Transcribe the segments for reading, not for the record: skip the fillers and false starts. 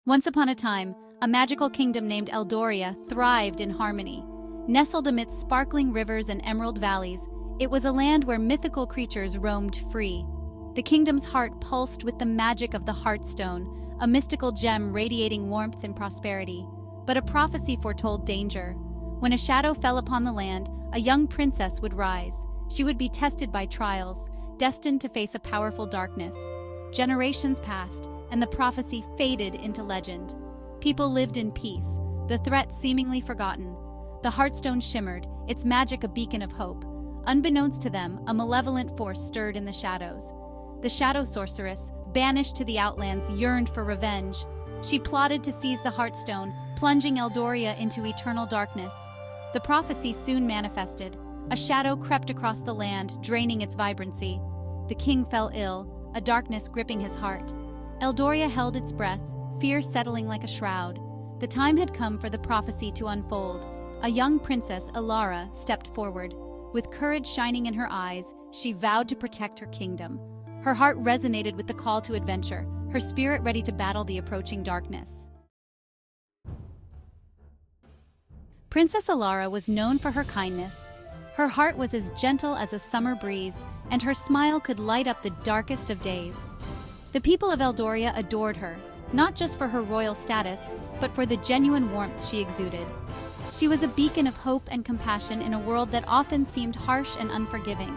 Once upon a time, a magical kingdom named Eldoria thrived in harmony. Nestled amidst sparkling rivers and emerald valleys, it was a land where mythical creatures roamed free. The kingdom's heart pulsed with the magic of the Heartstone, a mystical gem radiating warmth and prosperity. But a prophecy foretold danger. When a shadow fell upon the land, a young princess would rise. She would be tested by trials, destined to face a powerful darkness. Generations passed, and the prophecy faded into legend. People lived in peace, the threat seemingly forgotten. The Heartstone shimmered, its magic a beacon of hope. Unbeknownst to them, a malevolent force stirred in the shadows. The shadow sorceress, banished to the outlands, yearned for revenge. She plotted to seize the Heartstone, plunging Eldoria into eternal darkness. The prophecy soon manifested. A shadow crept across the land, draining its vibrancy. The king fell ill, a darkness gripping his heart. Eldoria held its breath, fear settling like a shroud. The time had come for the prophecy to unfold. A young princess, Elara, stepped forward. With courage shining in her eyes, she vowed to protect her kingdom. Her heart resonated with the call to adventure, her spirit ready to battle the approaching darkness. Princess Elara was known for her kindness. Her heart was as gentle as a summer breeze, and her smile could light up the darkest of days. The people of Eldoria adored her, not just for her royal status, but for the genuine warmth she exuded. She was a beacon of hope and compassion in a world that often seemed harsh and unforgiving.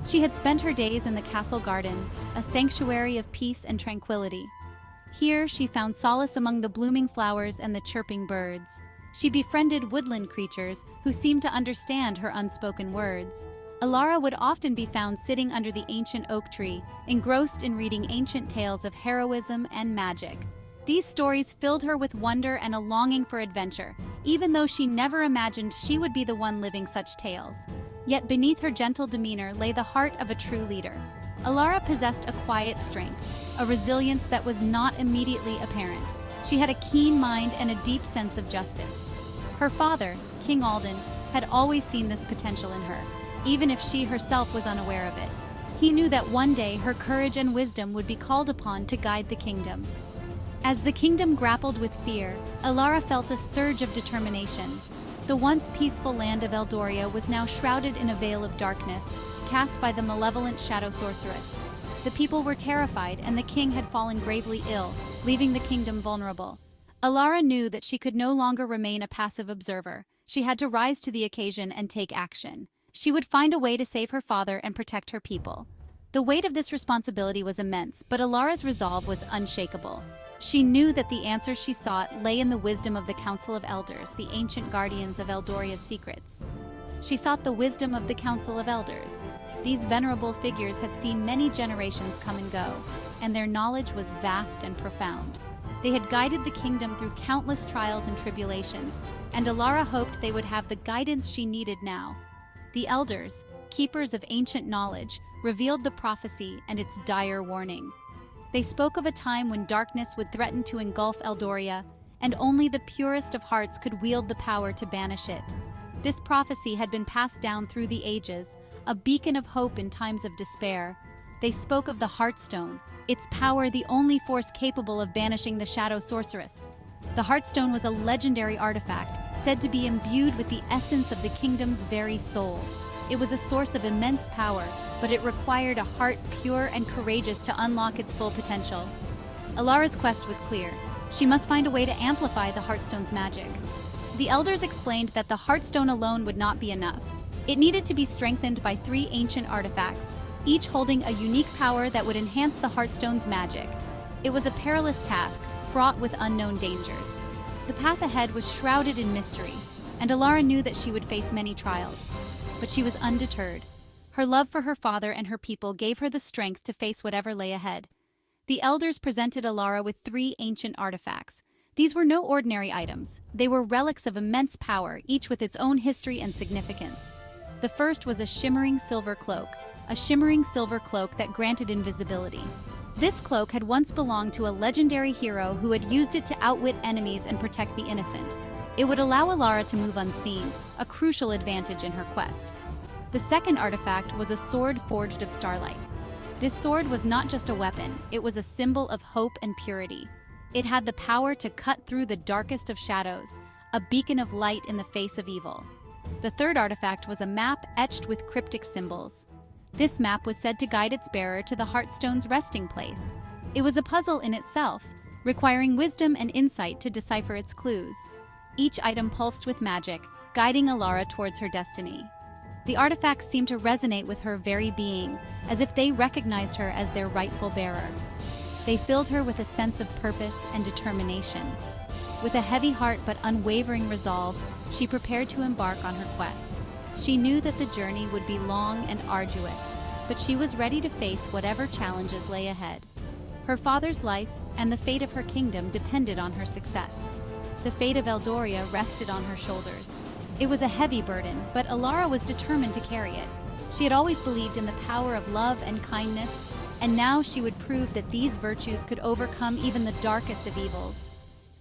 She had spent her days in the castle gardens, a sanctuary of peace and tranquility. Here she found solace among the blooming flowers and the chirping birds. She befriended woodland creatures who seemed to understand her unspoken words. Elara would often be found sitting under the ancient oak tree, engrossed in reading ancient tales of heroism and magic. These stories filled her with wonder and a longing for adventure, even though she never imagined she would be the one living such tales. Yet beneath her gentle demeanor lay the heart of a true leader. Elara possessed a quiet strength, a resilience that was not immediately apparent. She had a keen mind and a deep sense of justice. Her father, King Alden, had always seen this potential in her, even if she herself was unaware of it. He knew that one day her courage and wisdom would be called upon to guide the kingdom. As the kingdom grappled with fear, Elara felt a surge of determination. The once peaceful land of Eldoria was now shrouded in a veil of darkness, cast by the malevolent shadow sorceress. The people were terrified, and the king had fallen gravely ill, leaving the kingdom vulnerable. Elara knew that she could no longer remain a passive observer. She had to rise to the occasion and take action. She would find a way to save her father and protect her people. The weight of this responsibility was immense, but Elara's resolve was unshakable. She knew that the answers she sought lay in the wisdom of the Council of Elders, the ancient guardians of Eldoria's secrets. She sought the wisdom of the Council of Elders. These venerable figures had seen many generations come and go, and their knowledge was vast and profound. They had guided the kingdom through countless trials and tribulations, and Elara hoped they would have the guidance she needed now. The Elders, keepers of ancient knowledge, revealed the prophecy and its dire warning. They spoke of a time when darkness would threaten to engulf Eldoria, and only the purest of hearts could wield the power to banish it. This prophecy had been passed down through the ages, a beacon of hope in times of despair. They spoke of the Heartstone, its power the only force capable of banishing the shadow sorceress. The Heartstone was a legendary artifact, said to be imbued with the essence of the kingdom's very soul. It was a source of immense power, but it required a heart pure and courageous to unlock its full potential. Elara's quest was clear. She must find a way to amplify the Heartstone's magic. The Elders explained that the Heartstone alone would not be enough. It needed to be strengthened by 3 ancient artifacts, each holding a unique power that would enhance the Heartstone's magic. It was a perilous task, fraught with unknown dangers. The path ahead was shrouded in mystery, and Elara knew that she would face many trials. But she was undeterred. Her love for her father and her people gave her the strength to face whatever lay ahead. The Elders presented Elara with 3 ancient artifacts. These were no ordinary items. They were relics of immense power, each with its own history and significance. The first was a shimmering silver cloak that granted invisibility. This cloak had once belonged to a legendary hero who had used it to outwit enemies and protect the innocent. It would allow Elara to move unseen, a crucial advantage in her quest. The second artifact was a sword forged of starlight. This sword was not just a weapon, it was a symbol of hope and purity. It had the power to cut through the darkest of shadows, a beacon of light in the face of evil. The third artifact was a map etched with cryptic symbols. This map was said to guide its bearer to the Heartstone's resting place. It was a puzzle in itself, requiring wisdom and insight to decipher its clues. Each item pulsed with magic, guiding Elara towards her destiny. The artifacts seemed to resonate with her very being, as if they recognized her as their rightful bearer. They filled her with a sense of purpose and determination. With a heavy heart but unwavering resolve, she prepared to embark on her quest. She knew that the journey would be long and arduous, but she was ready to face whatever challenges lay ahead. Her father's life and the fate of her kingdom depended on her success. The fate of Eldoria rested on her shoulders. It was a heavy burden, but Elara was determined to carry it. She had always believed in the power of love and kindness, and now she would prove that these virtues could overcome even the darkest of evils.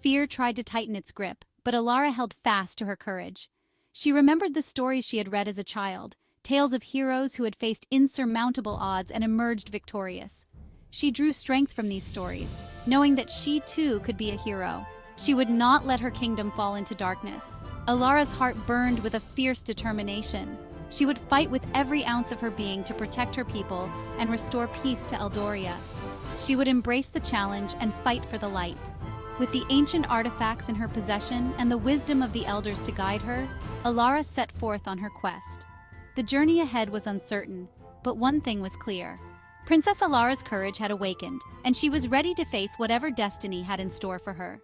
Fear tried to tighten its grip, but Elara held fast to her courage. She remembered the stories she had read as a child, tales of heroes who had faced insurmountable odds and emerged victorious. She drew strength from these stories, knowing that she too could be a hero. She would not let her kingdom fall into darkness. Elara's heart burned with a fierce determination. She would fight with every ounce of her being to protect her people and restore peace to Eldoria. She would embrace the challenge and fight for the light. With the ancient artifacts in her possession and the wisdom of the elders to guide her, Elara set forth on her quest. The journey ahead was uncertain, but one thing was clear. Princess Elara's courage had awakened, and she was ready to face whatever destiny had in store for her.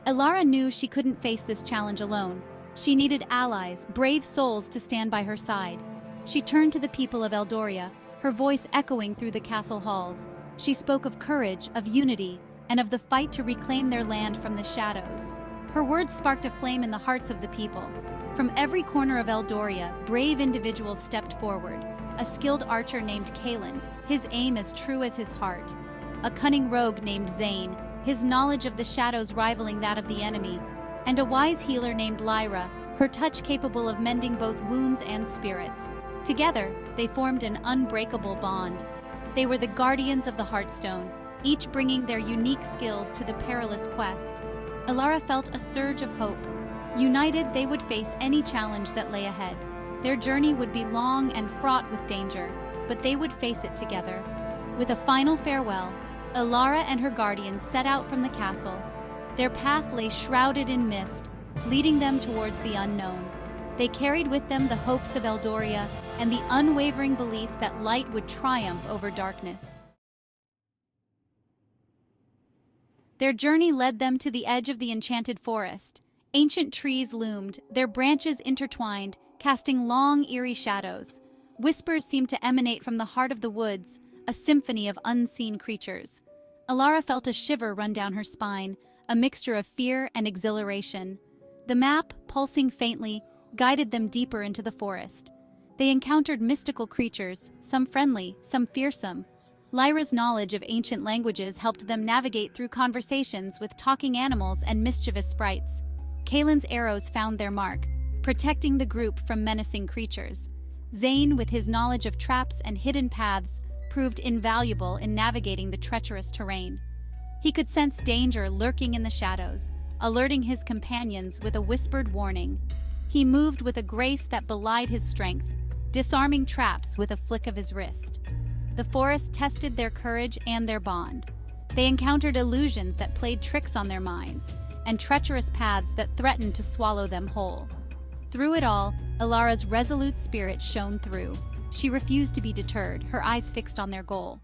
Elara knew she couldn't face this challenge alone. She needed allies, brave souls to stand by her side. She turned to the people of Eldoria, her voice echoing through the castle halls. She spoke of courage, of unity, and of the fight to reclaim their land from the shadows. Her words sparked a flame in the hearts of the people. From every corner of Eldoria, brave individuals stepped forward. A skilled archer named Kalen, his aim as true as his heart. A cunning rogue named Zane, his knowledge of the shadows rivaling that of the enemy. And a wise healer named Lyria, her touch capable of mending both wounds and spirits. Together, they formed an unbreakable bond. They were the guardians of the Heartstone, each bringing their unique skills to the perilous quest. Elara felt a surge of hope. United, they would face any challenge that lay ahead. Their journey would be long and fraught with danger, but they would face it together. With a final farewell, Elara and her guardians set out from the castle. Their path lay shrouded in mist, leading them towards the unknown. They carried with them the hopes of Eldoria and the unwavering belief that light would triumph over darkness. Their journey led them to the edge of the Enchanted Forest. Ancient trees loomed, their branches intertwined, casting long, eerie shadows. Whispers seemed to emanate from the heart of the woods, a symphony of unseen creatures. Elara felt a shiver run down her spine, a mixture of fear and exhilaration. The map, pulsing faintly, guided them deeper into the forest. They encountered mystical creatures, some friendly, some fearsome. Lyra's knowledge of ancient languages helped them navigate through conversations with talking animals and mischievous sprites. Kalen's arrows found their mark, protecting the group from menacing creatures. Zane, with his knowledge of traps and hidden paths, proved invaluable in navigating the treacherous terrain. He could sense danger lurking in the shadows, alerting his companions with a whispered warning. He moved with a grace that belied his strength, disarming traps with a flick of his wrist. The forest tested their courage and their bond. They encountered illusions that played tricks on their minds, and treacherous paths that threatened to swallow them whole. Through it all, Elara's resolute spirit shone through. She refused to be deterred, her eyes fixed on their goal.